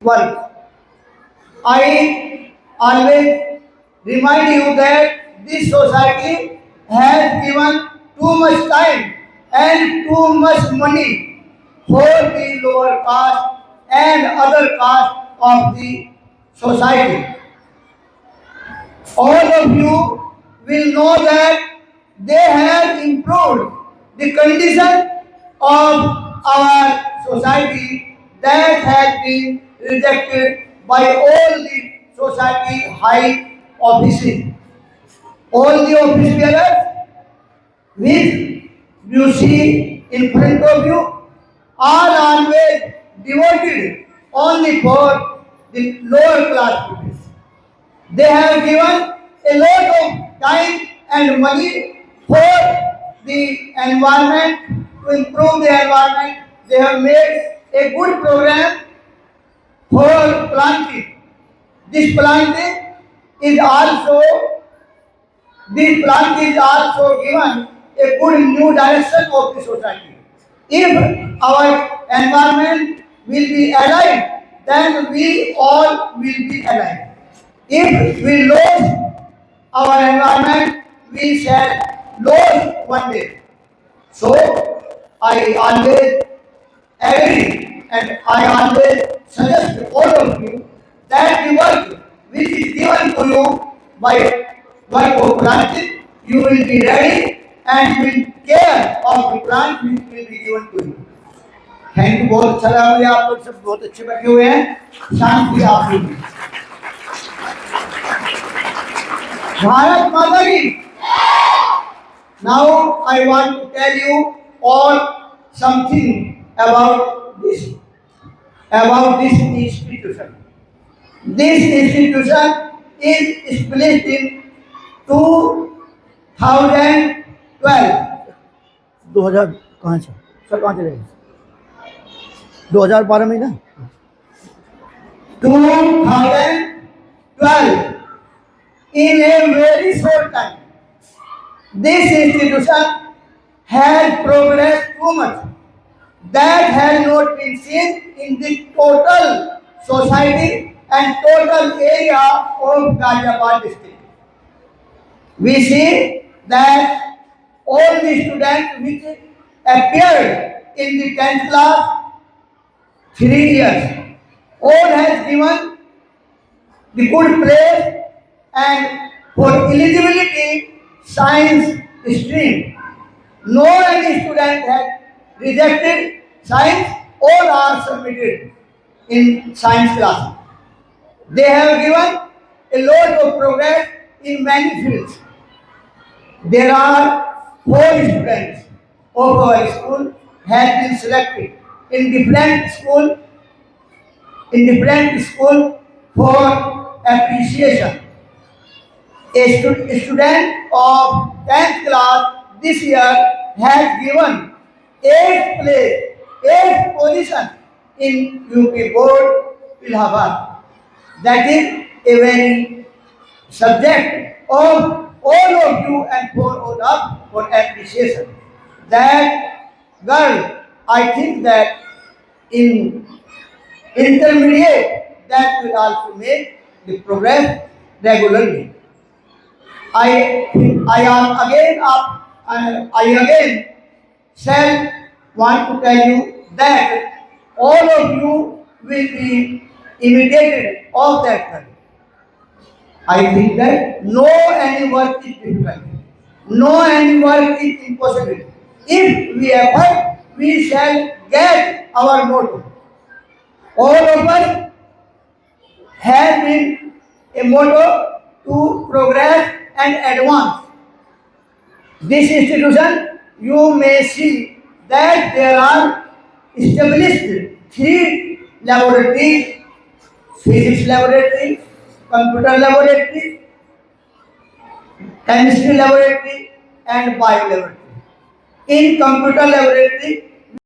work. I always remind you that this society has given too much time and too much money for the lower caste and other caste of the society. All of you will know that they have improved the condition of our society that has been rejected by all the society high offices. All the office bearers which you see in front of you are always devoted only for the lower class people. They have given a lot of time and money for the environment, to improve the environment. They have made a good program for planting. This planting is also this planting is also given a good new direction of the society. If our environment will be alive, then we all will be alive. If we lose our environment, we shall lose one day. So I always agree and I always suggest to all of you that the work which is given to you by work of planting, you will be ready and will care of the plant which will be given to you. Thank you बहुत अच्छा लगा मुझे आप लोग सब बहुत अच्छे बैठे हुए हैं शांति आप लोग भारत माता की Now I want to tell you all something about this institution. This institution is split in 2012. 2000 कहाँ से सर कहाँ चले 2012 में ना 2012 in a very short time. This institution has progressed too much that has not been seen in the total society and total area of Ghaziabad district. We see that all the students which appeared in the 10th class 3 years, all has given the good place and for eligibility science stream. No any student has rejected science, all are submitted in science class. They have given a lot of progress in many fields. There are 4 students of our school have been selected in different school for appreciation. A student of 10th class this year has given 8th place, 8th position in UP Board, Allahabad. That is a very subject of all of you and for all of for appreciation. That girl, I think that in intermediate that will also make the progress regularly. I again shall want to tell you that all of you will be imitated of that girl. I think that no any work is difficult, no any work is impossible. If we effort, we shall get our motto. All of us have been a motto to progress and advance. This institution, you may see that there are established 3 laboratories, physics laboratory, computer laboratory, chemistry laboratory and bio laboratory. In computer laboratory,